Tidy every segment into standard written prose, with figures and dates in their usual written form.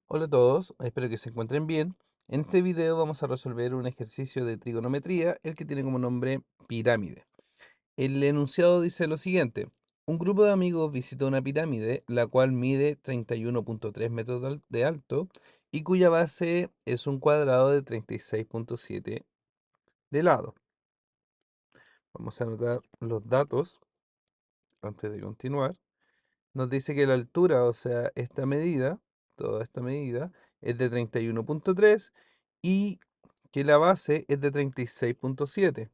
Hola a todos, espero que se encuentren bien. En este video vamos a resolver un ejercicio de trigonometría, el que tiene como nombre pirámide. El enunciado dice lo siguiente: un grupo de amigos visita una pirámide, la cual mide 31,3 metros de alto y cuya base es un cuadrado de 36,7 de lado. Vamos a anotar los datos antes de continuar. Nos dice que la altura, o sea, esta medida, toda esta medida, es de 31,3 y que la base es de 36,7.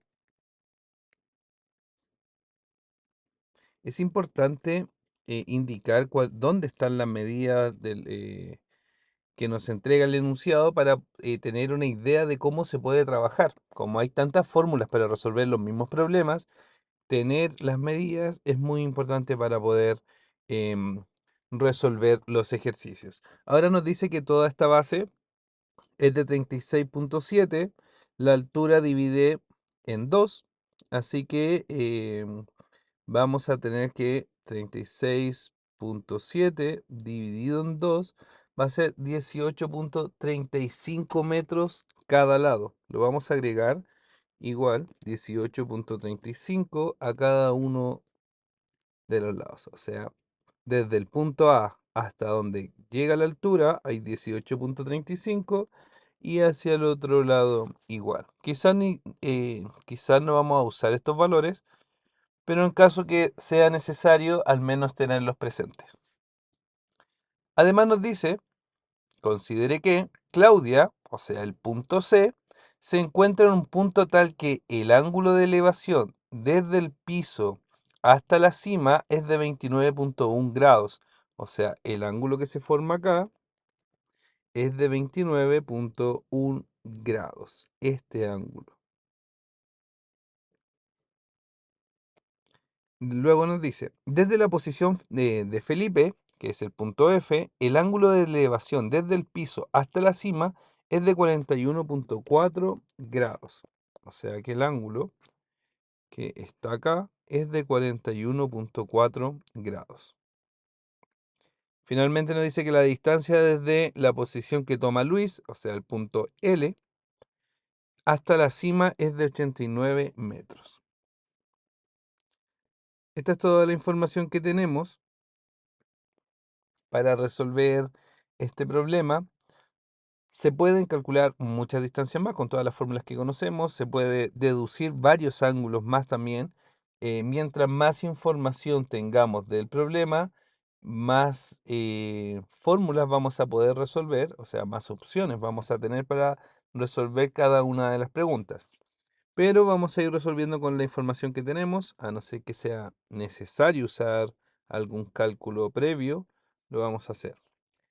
Es importante indicar dónde están las medidas que nos entrega el enunciado para tener una idea de cómo se puede trabajar. Como hay tantas fórmulas para resolver los mismos problemas, tener las medidas es muy importante para poder em, resolver los ejercicios. Ahora nos dice que toda esta base es de 36,7, la altura divide en 2, así que vamos a tener que 36,7 dividido en 2 va a ser 18,35 metros cada lado. Lo vamos a agregar igual 18,35 a cada uno de los lados. O sea, desde el punto A hasta donde llega la altura hay 18,35 y hacia el otro lado igual. Quizás no vamos a usar estos valores, pero en caso que sea necesario, al menos tenerlos presentes. Además nos dice: considere que Claudia, o sea, el punto C, se encuentra en un punto tal que el ángulo de elevación desde el piso hasta la cima es de 29,1 grados. O sea, el ángulo que se forma acá es de 29,1 grados. Este ángulo. Luego nos dice: desde la posición de Felipe, que es el punto F, el ángulo de elevación desde el piso hasta la cima es de 41,4 grados. O sea que el ángulo que está acá es de 41,4 grados. Finalmente nos dice que la distancia desde la posición que toma Luis, o sea el punto L, hasta la cima es de 89 metros. Esta es toda la información que tenemos para resolver este problema. Se pueden calcular muchas distancias más con todas las fórmulas que conocemos, se puede deducir varios ángulos más también. Mientras más información tengamos del problema, más fórmulas vamos a poder resolver, o sea, más opciones vamos a tener para resolver cada una de las preguntas. Pero vamos a ir resolviendo con la información que tenemos, a no ser que sea necesario usar algún cálculo previo, lo vamos a hacer.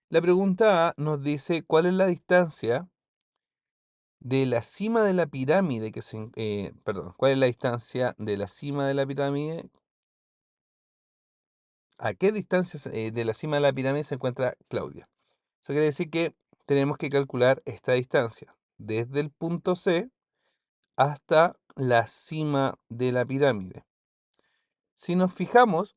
La pregunta A nos dice cuál es la distancia de la cima de la pirámide perdón, cuál es la distancia de la cima de la pirámide, a qué distancia de la cima de la pirámide se encuentra Claudia. Eso quiere decir que tenemos que calcular esta distancia desde el punto C hasta la cima de la pirámide. Si nos fijamos,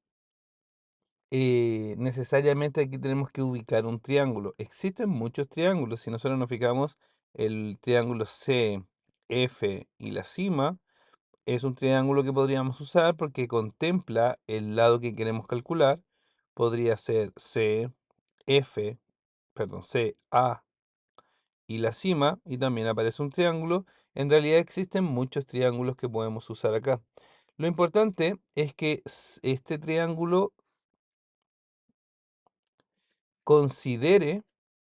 necesariamente aquí tenemos que ubicar un triángulo. Existen muchos triángulos. Si nosotros nos fijamos, el triángulo C, F y la cima es un triángulo que podríamos usar porque contempla el lado que queremos calcular. Podría ser C, F, perdón, C, A y la cima, y también aparece un triángulo. En realidad existen muchos triángulos que podemos usar acá. Lo importante es que este triángulo considere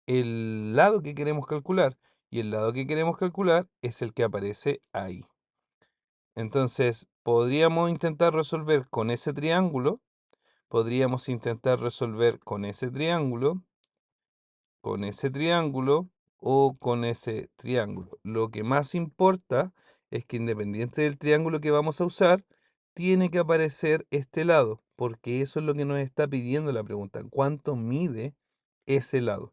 el lado que queremos calcular, y el lado que queremos calcular es el que aparece ahí. Entonces, podríamos intentar resolver con ese triángulo, podríamos intentar resolver con ese triángulo, con ese triángulo o con ese triángulo. Lo que más importa es que, independiente del triángulo que vamos a usar, tiene que aparecer este lado, porque eso es lo que nos está pidiendo la pregunta: ¿cuánto mide ese lado?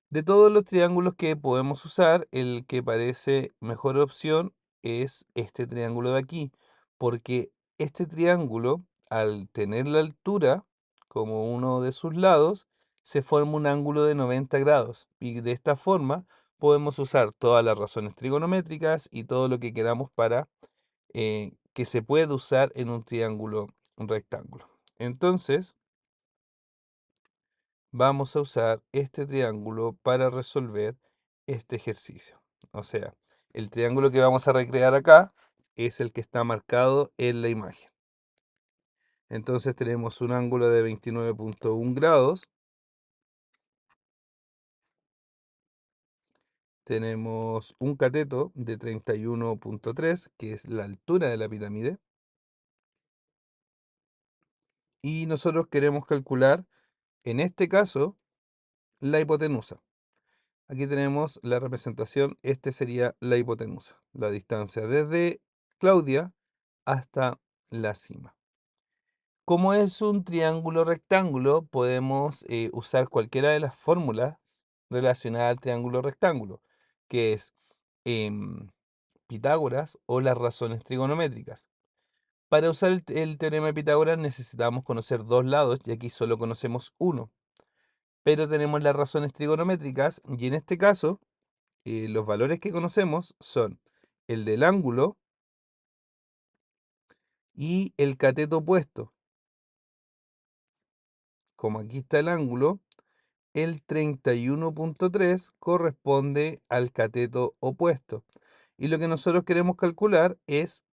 De todos los triángulos que podemos usar, el que parece mejor opción es este triángulo de aquí, porque este triángulo, al tener la altura como uno de sus lados, se forma un ángulo de 90 grados. Y de esta forma podemos usar todas las razones trigonométricas y todo lo que queramos para que se puede usar en un triángulo, un rectángulo. Entonces, vamos a usar este triángulo para resolver este ejercicio. O sea, el triángulo que vamos a recrear acá es el que está marcado en la imagen. Entonces tenemos un ángulo de 29,1 grados. Tenemos un cateto de 31,3, que es la altura de la pirámide. Y nosotros queremos calcular, en este caso, la hipotenusa. Aquí tenemos la representación, este sería la hipotenusa, la distancia desde Claudia hasta la cima. Como es un triángulo rectángulo, podemos usar cualquiera de las fórmulas relacionadas al triángulo rectángulo, que es em, Pitágoras o las razones trigonométricas. Para usar el teorema de Pitágoras necesitamos conocer dos lados y aquí solo conocemos uno. Pero tenemos las razones trigonométricas y en este caso los valores que conocemos son el del ángulo y el cateto opuesto. Como aquí está el ángulo, el 31,3 corresponde al cateto opuesto. Y lo que nosotros queremos calcular es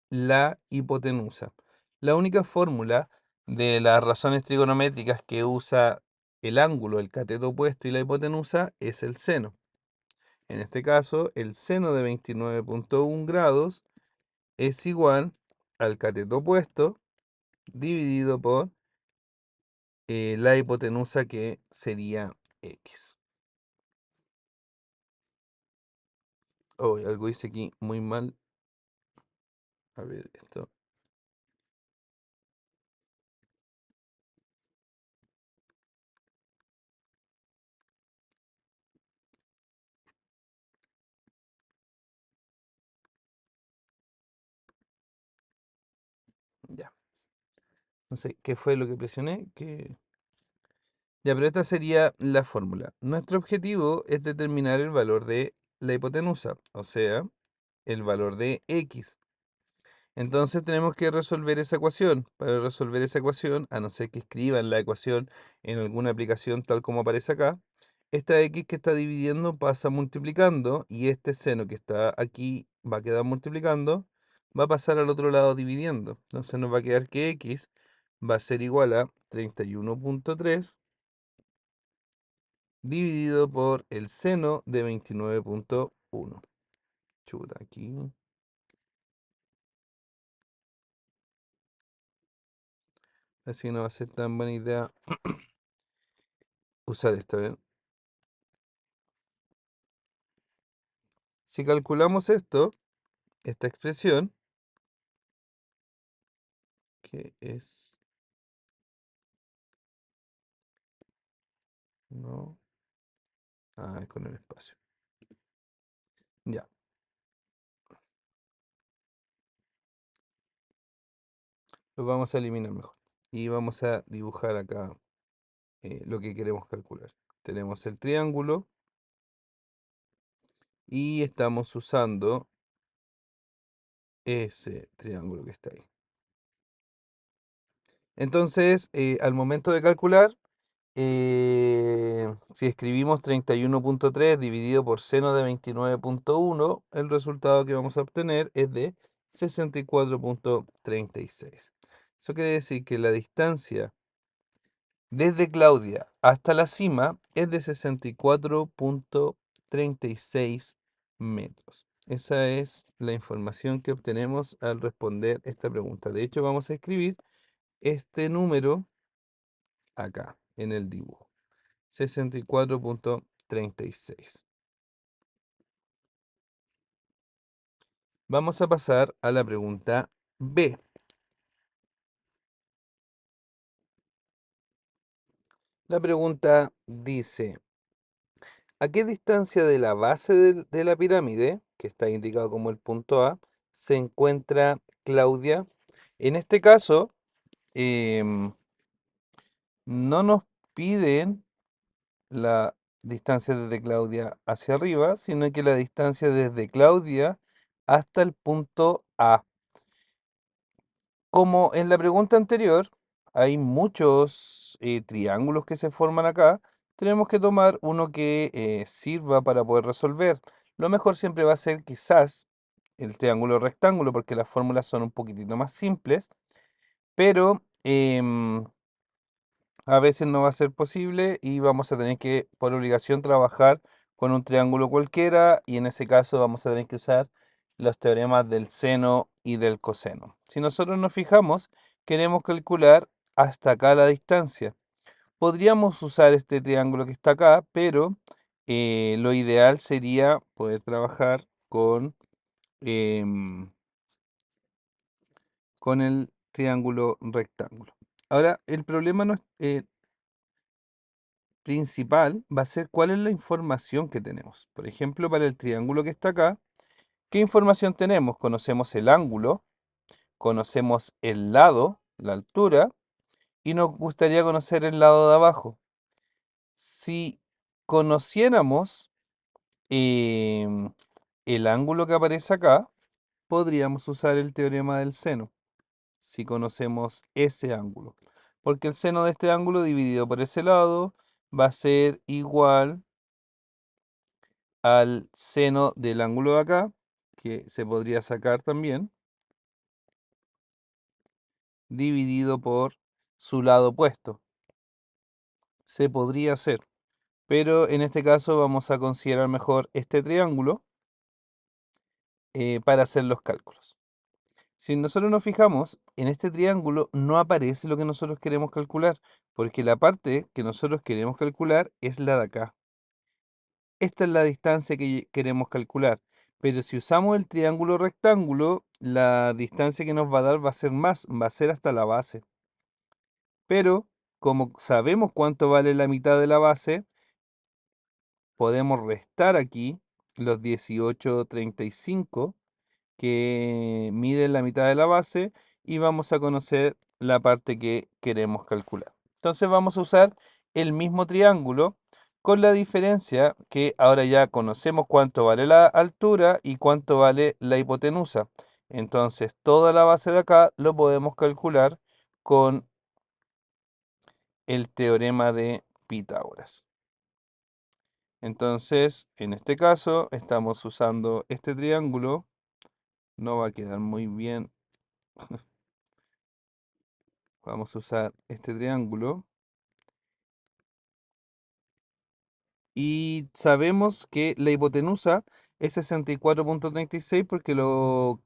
la hipotenusa. La única fórmula de las razones trigonométricas que usa el ángulo, el cateto opuesto y la hipotenusa es el seno. En este caso, el seno de 29,1 grados es igual al cateto opuesto dividido por la hipotenusa, que sería x. Oh, algo hice aquí muy mal. A ver, esto. Ya. No sé qué fue lo que presioné. Ya, pero esta sería la fórmula. Nuestro objetivo es determinar el valor de la hipotenusa, o sea, el valor de x. Entonces tenemos que resolver esa ecuación. Para resolver esa ecuación, a no ser que escriban la ecuación en alguna aplicación tal como aparece acá, esta x que está dividiendo pasa multiplicando y este seno que está aquí va a quedar multiplicando, va a pasar al otro lado dividiendo. Entonces nos va a quedar que x va a ser igual a 31,3 dividido por el seno de 29,1. Chuta, aquí. Así que no va a ser tan buena idea usar esta vez. Si calculamos esto, esta expresión, que es... No. Ah, es con el espacio. Ya, lo vamos a eliminar mejor. Y vamos a dibujar acá lo que queremos calcular. Tenemos el triángulo y estamos usando ese triángulo que está ahí. Entonces, al momento de calcular, si escribimos 31,3 dividido por seno de 29,1, el resultado que vamos a obtener es de 64,36. Eso quiere decir que la distancia desde Claudia hasta la cima es de 64,36 metros. Esa es la información que obtenemos al responder esta pregunta. De hecho, vamos a escribir este número acá en el dibujo. 64,36. Vamos a pasar a la pregunta B. La pregunta dice, ¿a qué distancia de la base de la pirámide, que está indicado como el punto A, se encuentra Claudia? En este caso, no nos piden la distancia desde Claudia hacia arriba, sino que la distancia desde Claudia hasta el punto A. Como en la pregunta anterior, hay muchos triángulos que se forman acá, tenemos que tomar uno que sirva para poder resolver. Lo mejor siempre va a ser quizás el triángulo rectángulo, porque las fórmulas son un poquitito más simples, pero a veces no va a ser posible y vamos a tener que, por obligación, trabajar con un triángulo cualquiera y en ese caso vamos a tener que usar los teoremas del seno y del coseno. Si nosotros nos fijamos, queremos calcular hasta acá la distancia. Podríamos usar este triángulo que está acá, pero lo ideal sería poder trabajar em, con el triángulo rectángulo. Ahora, el problema no es, principal va a ser cuál es la información que tenemos. Por ejemplo, para el triángulo que está acá, ¿qué información tenemos? Conocemos el ángulo, conocemos el lado, la altura, y nos gustaría conocer el lado de abajo. Si conociéramos em, el ángulo que aparece acá, podríamos usar el teorema del seno, si conocemos ese ángulo. Porque el seno de este ángulo dividido por ese lado va a ser igual al seno del ángulo de acá, que se podría sacar también, dividido por su lado opuesto. Se podría hacer, pero en este caso vamos a considerar mejor este triángulo para hacer los cálculos. Si nosotros nos fijamos, en este triángulo no aparece lo que nosotros queremos calcular, porque la parte que nosotros queremos calcular es la de acá. Esta es la distancia que queremos calcular. Pero si usamos el triángulo rectángulo, la distancia que nos va a dar va a ser más, va a ser hasta la base. Pero como sabemos cuánto vale la mitad de la base, podemos restar aquí los 18,35 que miden la mitad de la base y vamos a conocer la parte que queremos calcular. Entonces vamos a usar el mismo triángulo con la diferencia que ahora ya conocemos cuánto vale la altura y cuánto vale la hipotenusa. Entonces toda la base de acá lo podemos calcular con el teorema de Pitágoras. Entonces, en este caso, estamos usando este triángulo. No va a quedar muy bien. Vamos a usar este triángulo. Y sabemos que la hipotenusa es 64,36 porque lo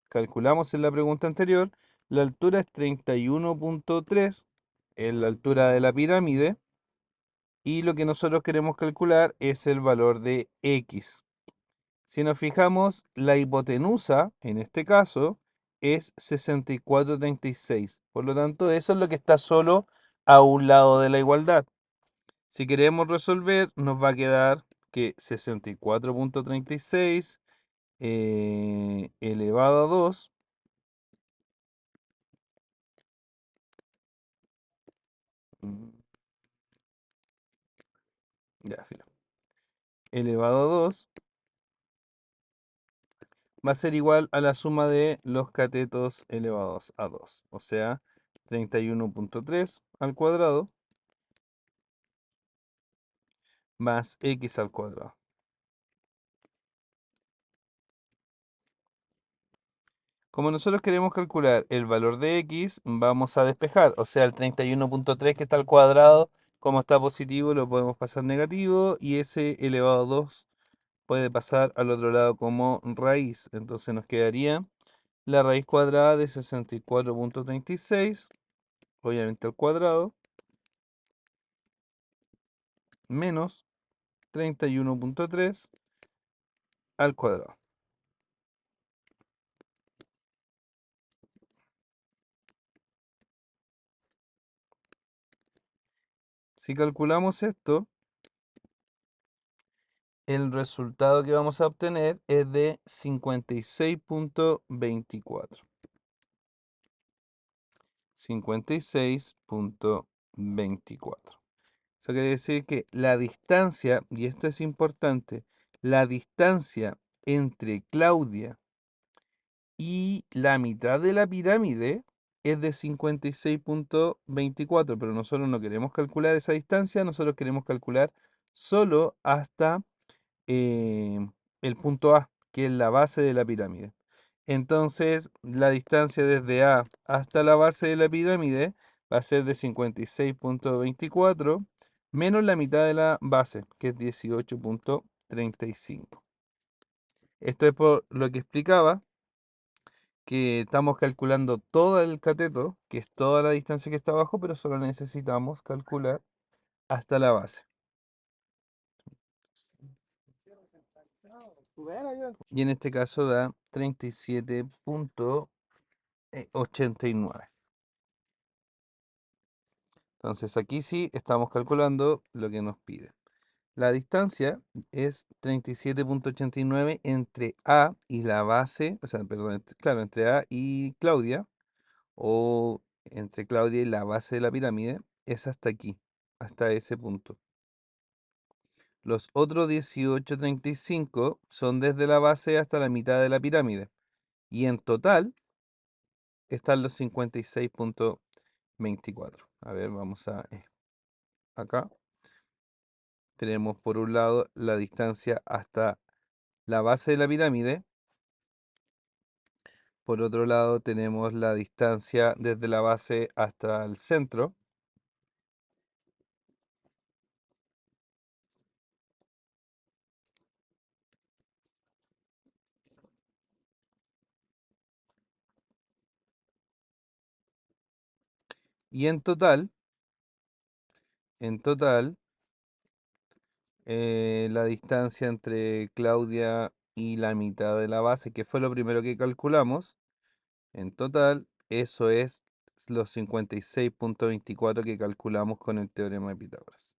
calculamos en la pregunta anterior. La altura es 31,3, es la altura de la pirámide. Y lo que nosotros queremos calcular es el valor de x. Si nos fijamos, la hipotenusa, en este caso, es 64,36. Por lo tanto, eso es lo que está solo a un lado de la igualdad. Si queremos resolver, nos va a quedar que 64,36 elevado a 2, mm, ya, filo, elevado a 2 va a ser igual a la suma de los catetos elevados a 2, o sea, 31,3 al cuadrado más x al cuadrado. Como nosotros queremos calcular el valor de x, vamos a despejar, o sea, el 31,3 que está al cuadrado, como está positivo, lo podemos pasar negativo, y ese elevado a 2 puede pasar al otro lado como raíz. Entonces nos quedaría la raíz cuadrada de 64,36, obviamente al cuadrado, menos 31,3 al cuadrado. Si calculamos esto, el resultado que vamos a obtener es de 56,24. 56,24. Eso quiere decir que la distancia, y esto es importante, la distancia entre Claudia y la mitad de la pirámide es de 56,24, pero nosotros no queremos calcular esa distancia, nosotros queremos calcular solo hasta eh, el punto A, que es la base de la pirámide. Entonces, la distancia desde A hasta la base de la pirámide va a ser de 56,24 menos la mitad de la base, que es 18,35. Esto es por lo que explicaba que estamos calculando todo el cateto, que es toda la distancia que está abajo, pero solo necesitamos calcular hasta la base. Y en este caso da 37,89. Entonces aquí sí estamos calculando lo que nos pide. La distancia es 37,89 entre A y la base, o sea, perdón, claro, entre A y Claudia, o entre Claudia y la base de la pirámide, es hasta aquí, hasta ese punto. Los otros 18,35 son desde la base hasta la mitad de la pirámide. Y en total están los 56,24. A ver, vamos a acá. Tenemos por un lado la distancia hasta la base de la pirámide. Por otro lado tenemos la distancia desde la base hasta el centro. Y en total, la distancia entre Claudia y la mitad de la base, que fue lo primero que calculamos, en total, eso es los 56,24 que calculamos con el teorema de Pitágoras.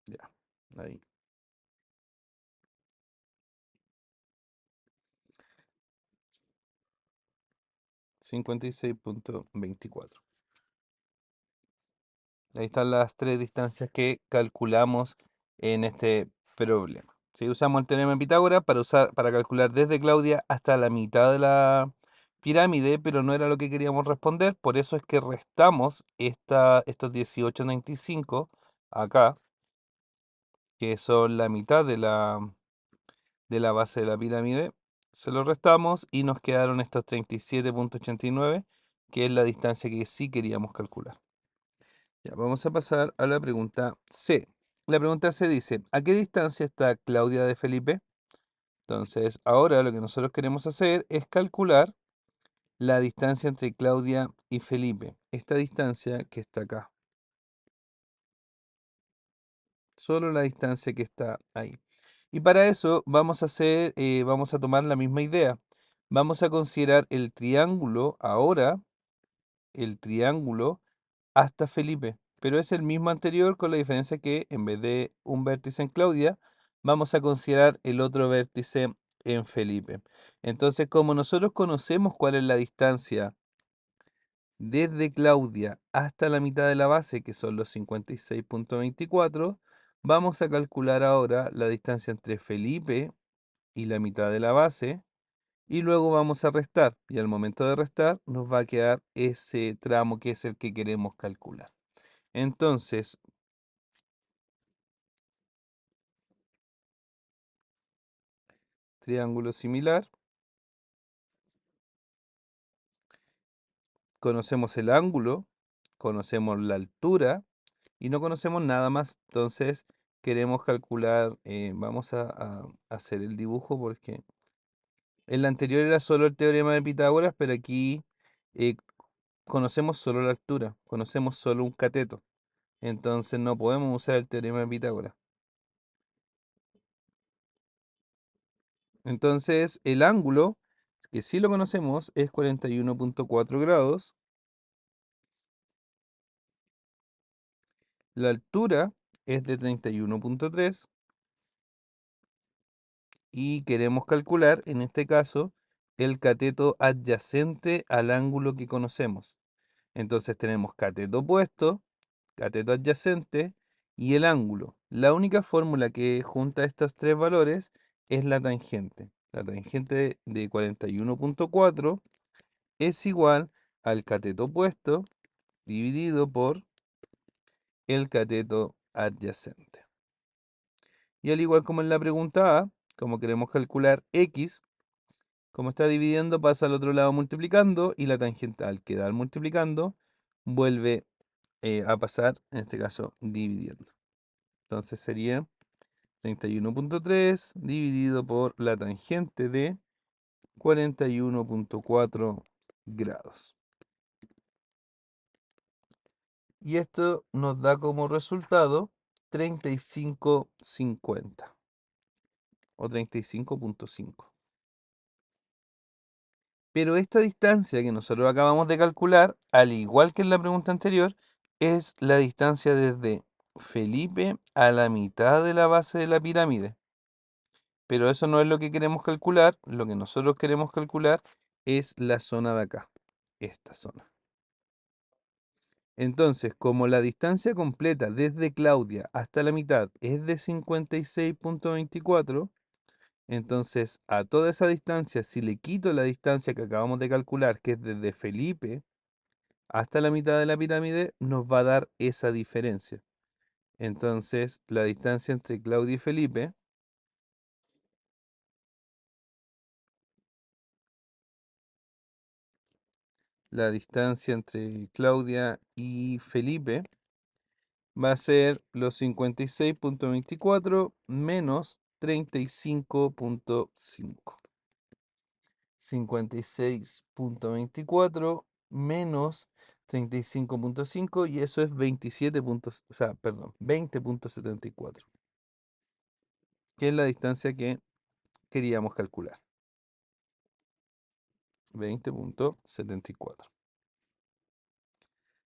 Ya, ahí. 56,24. Ahí están las tres distancias que calculamos en este problema. Si usamos el teorema de Pitágoras para calcular desde Claudia hasta la mitad de la pirámide, pero no era lo que queríamos responder, por eso es que restamos estos 18,95 acá, que son la mitad de la base de la pirámide. Se lo restamos y nos quedaron estos 37,89, que es la distancia que sí queríamos calcular. Ya, vamos a pasar a la pregunta C. La pregunta C dice, ¿a qué distancia está Claudia de Felipe? Entonces, ahora lo que nosotros queremos hacer es calcular la distancia entre Claudia y Felipe. Esta distancia que está acá. Solo la distancia que está ahí. Y para eso vamos a tomar la misma idea. Vamos a considerar el triángulo ahora, el triángulo hasta Felipe, pero es el mismo anterior con la diferencia que en vez de un vértice en Claudia, vamos a considerar el otro vértice en Felipe. Entonces, como nosotros conocemos cuál es la distancia desde Claudia hasta la mitad de la base, que son los 56,24, vamos a calcular ahora la distancia entre Felipe y la mitad de la base, y luego vamos a restar, y al momento de restar nos va a quedar ese tramo que es el que queremos calcular. Entonces, triángulo similar, conocemos el ángulo, conocemos la altura y no conocemos nada más. Entonces, queremos calcular, vamos a hacer el dibujo porque en la anterior era solo el teorema de Pitágoras, pero aquí eh, conocemos solo la altura, conocemos solo un cateto. Entonces no podemos usar el teorema de Pitágoras. Entonces el ángulo, que sí lo conocemos, es 41,4 grados. La altura es de 31,3 y queremos calcular, en este caso, el cateto adyacente al ángulo que conocemos. Entonces tenemos cateto opuesto, cateto adyacente y el ángulo. La única fórmula que junta estos tres valores es la tangente. La tangente de 41,4 es igual al cateto opuesto dividido por el cateto adyacente. Y al igual como en la pregunta A, como queremos calcular x, como está dividiendo pasa al otro lado multiplicando y la tangente al quedar multiplicando vuelve a pasar, en este caso, dividiendo. Entonces sería 31,3 dividido por la tangente de 41,4 grados. Y esto nos da como resultado 35,50 o 35,5. Pero esta distancia que nosotros acabamos de calcular, al igual que en la pregunta anterior, es la distancia desde Felipe a la mitad de la base de la pirámide. Pero eso no es lo que queremos calcular. Lo que nosotros queremos calcular es la zona de acá, esta zona. Entonces, como la distancia completa desde Claudia hasta la mitad es de 56,24, entonces a toda esa distancia, si le quito la distancia que acabamos de calcular, que es desde Felipe hasta la mitad de la pirámide, nos va a dar esa diferencia. Entonces, la distancia entre Claudia y Felipe, la distancia entre Claudia y Felipe va a ser los 56,24 menos 35,5. 56,24 menos 35,5 y eso es 27 puntos, o sea, perdón, 20,74, que es la distancia que queríamos calcular. 20,74.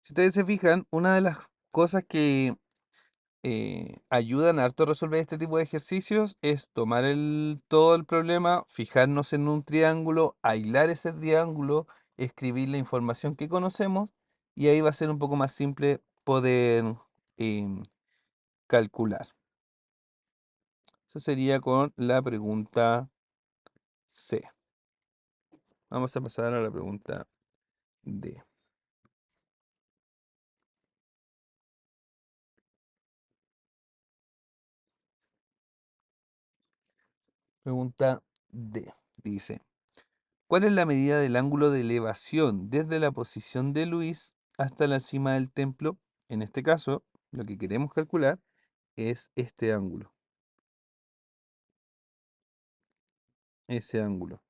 Si ustedes se fijan, una de las cosas que ayudan harto a resolver este tipo de ejercicios es tomar todo el problema, fijarnos en un triángulo, aislar ese triángulo, escribir la información que conocemos y ahí va a ser un poco más simple poder em, calcular. Eso sería con la pregunta C. Vamos a pasar a la pregunta D. Pregunta D. Dice, ¿cuál es la medida del ángulo de elevación desde la posición de Luis hasta la cima del templo? En este caso, lo que queremos calcular es este ángulo, ese ángulo.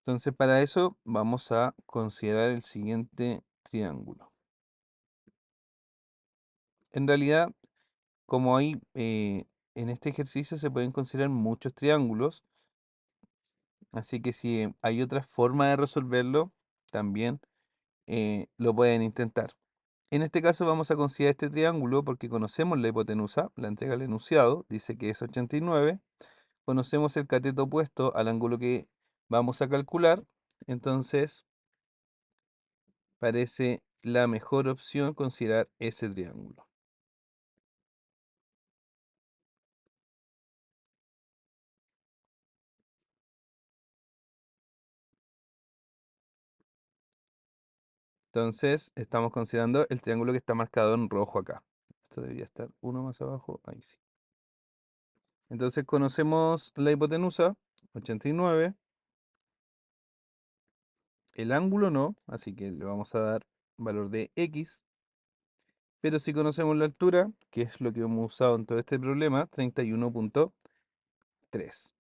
Entonces, para eso vamos a considerar el siguiente triángulo. En realidad, como hay en este ejercicio se pueden considerar muchos triángulos, así que si hay otra forma de resolverlo, también lo pueden intentar. En este caso vamos a considerar este triángulo porque conocemos la hipotenusa, la entrega al enunciado, dice que es 89. Conocemos el cateto opuesto al ángulo que vamos a calcular, entonces parece la mejor opción considerar ese triángulo. Entonces estamos considerando el triángulo que está marcado en rojo acá. Esto debería estar uno más abajo, ahí sí. Entonces conocemos la hipotenusa, 89. El ángulo no, así que le vamos a dar valor de x. Pero si conocemos la altura, que es lo que hemos usado en todo este problema, 31,3.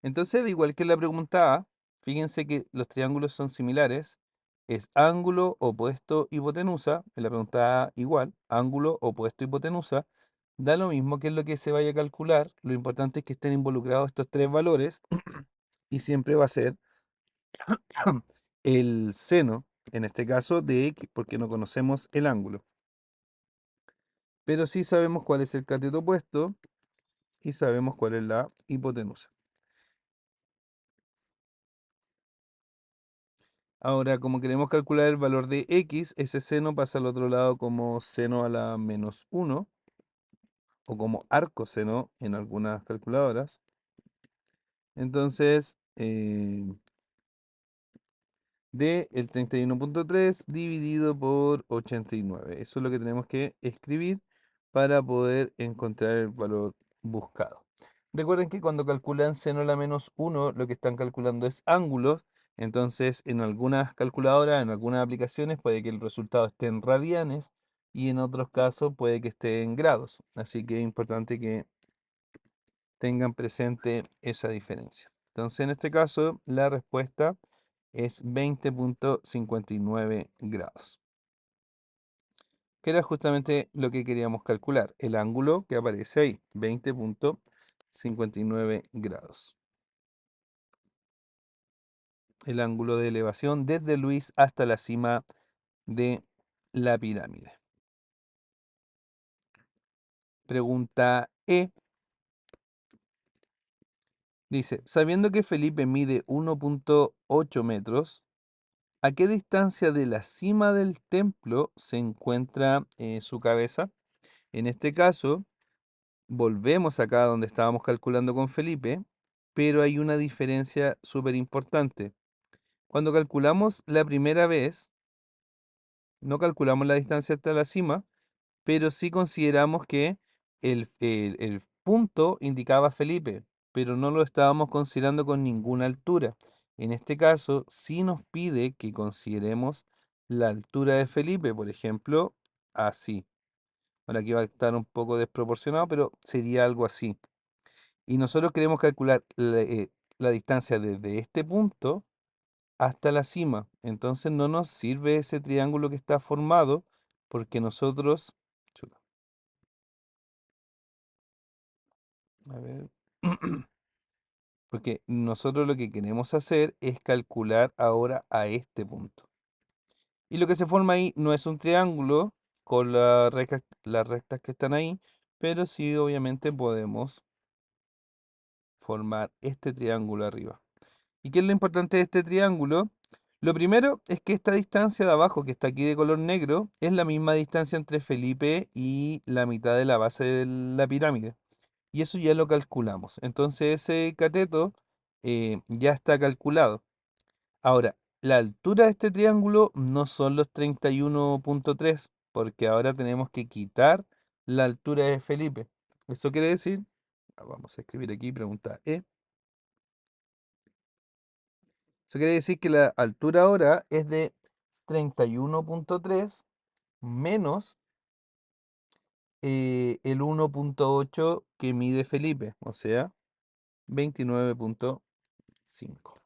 Entonces, al igual que en la pregunta A, fíjense que los triángulos son similares. Es ángulo opuesto hipotenusa. En la pregunta A igual, ángulo opuesto hipotenusa. Da lo mismo que es lo que se vaya a calcular. Lo importante es que estén involucrados estos tres valores y siempre va a ser el seno, en este caso de x, porque no conocemos el ángulo. Pero sí sabemos cuál es el cateto opuesto y sabemos cuál es la hipotenusa. Ahora, como queremos calcular el valor de x, ese seno pasa al otro lado como seno a la menos 1 o como arcoseno en algunas calculadoras. Entonces, de el 31.3 dividido por 89. Eso es lo que tenemos que escribir para poder encontrar el valor buscado. Recuerden que cuando calculan seno a la menos 1, lo que están calculando es ángulos. Entonces, en algunas calculadoras, en algunas aplicaciones, puede que el resultado esté en radianes y en otros casos puede que esté en grados. Así que es importante que tengan presente esa diferencia. Entonces, en este caso, la respuesta es 20.59 grados, que era justamente lo que queríamos calcular, el ángulo que aparece ahí, 20.59 grados. El ángulo de elevación desde Luis hasta la cima de la pirámide. Pregunta E. Dice, sabiendo que Felipe mide 1.8 metros, ¿a qué distancia de la cima del templo se encuentra su cabeza? En este caso, volvemos acá donde estábamos calculando con Felipe, pero hay una diferencia súper importante. Cuando calculamos la primera vez, no calculamos la distancia hasta la cima, pero sí consideramos que el punto indicaba Felipe, pero no lo estábamos considerando con ninguna altura. En este caso, sí nos pide que consideremos la altura de Felipe, por ejemplo, así. Ahora aquí va a estar un poco desproporcionado, pero sería algo así. Y nosotros queremos calcular la distancia desde este punto hasta la cima. Entonces no nos sirve ese triángulo que está formado porque nosotros... chuta, a ver. Porque nosotros lo que queremos hacer es calcular ahora a este punto. Y lo que se forma ahí no es un triángulo con las rectas que están ahí, pero sí obviamente podemos formar este triángulo arriba. ¿Y qué es lo importante de este triángulo? Lo primero es que esta distancia de abajo, que está aquí de color negro, es la misma distancia entre Felipe y la mitad de la base de la pirámide. Y eso ya lo calculamos. Entonces ese cateto ya está calculado. Ahora, la altura de este triángulo no son los 31.3, porque ahora tenemos que quitar la altura de Felipe. Eso quiere decir, vamos a escribir aquí pregunta E. Eso quiere decir que la altura ahora es de 31.3 menos el 1.8 que mide Felipe, o sea, 29.5. O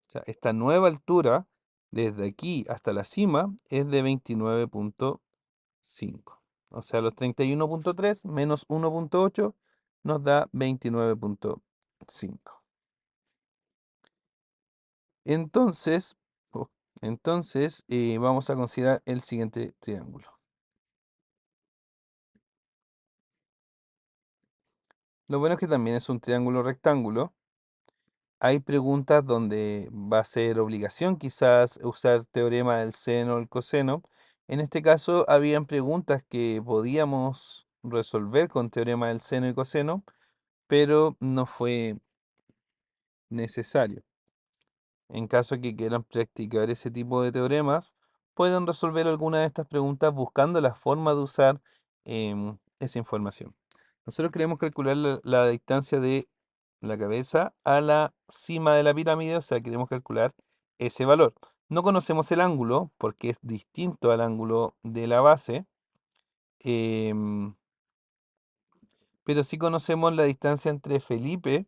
sea, esta nueva altura, desde aquí hasta la cima, es de 29.5. O sea, los 31.3 menos 1.8 nos da 29.5. Entonces, vamos a considerar el siguiente triángulo. Lo bueno es que también es un triángulo rectángulo. Hay preguntas donde va a ser obligación quizás usar teorema del seno o el coseno. En este caso, habían preguntas que podíamos resolver con teorema del seno y coseno, pero no fue necesario. En caso que quieran practicar ese tipo de teoremas, pueden resolver alguna de estas preguntas buscando la forma de usar esa información. Nosotros queremos calcular la distancia de la cabeza a la cima de la pirámide, o sea, queremos calcular ese valor. No conocemos el ángulo porque es distinto al ángulo de la base, em, pero sí conocemos la distancia entre Felipe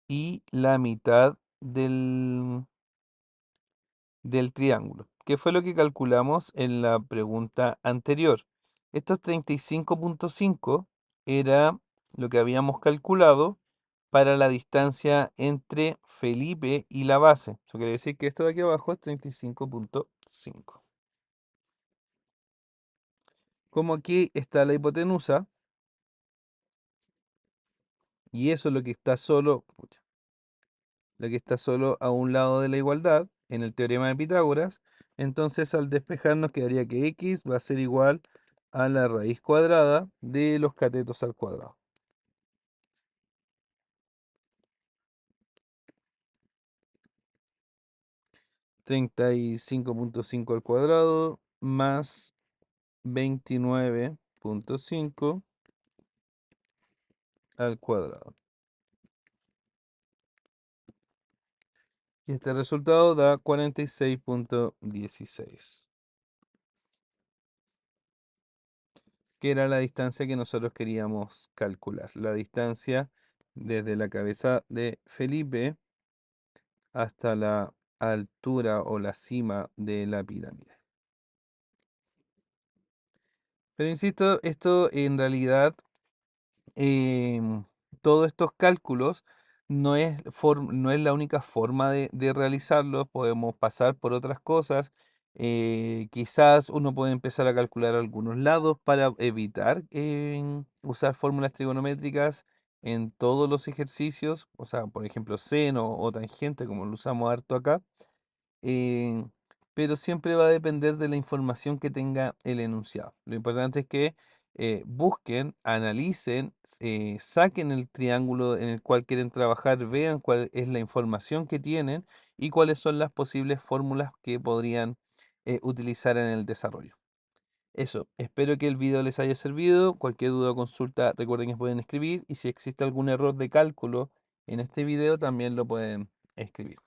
y la mitad del triángulo, que fue lo que calculamos en la pregunta anterior. Estos 35.5 era lo que habíamos calculado para la distancia entre Felipe y la base. Eso quiere decir que esto de aquí abajo es 35.5. Como aquí está la hipotenusa, y eso es lo que está solo, pucha, la que está solo a un lado de la igualdad, en el teorema de Pitágoras. Entonces al despejar nos quedaría que x va a ser igual a la raíz cuadrada de los catetos al cuadrado. 35.5 al cuadrado más 29.5 al cuadrado. Y este resultado da 46.16, que era la distancia que nosotros queríamos calcular. La distancia desde la cabeza de Felipe hasta la altura o la cima de la pirámide. Pero insisto, esto en realidad em, todos estos cálculos no es la única forma de realizarlos, podemos pasar por otras cosas. Quizás uno puede empezar a calcular algunos lados para evitar usar fórmulas trigonométricas en todos los ejercicios, o sea, por ejemplo, seno o tangente, como lo usamos harto acá. eh, pero siempre va a depender de la información que tenga el enunciado. Lo importante es que busquen, analicen, saquen el triángulo en el cual quieren trabajar, vean cuál es la información que tienen y cuáles son las posibles fórmulas que podrían utilizar en el desarrollo. Eso, espero que el video les haya servido. Cualquier duda o consulta, recuerden que pueden escribir y si existe algún error de cálculo en este video también lo pueden escribir.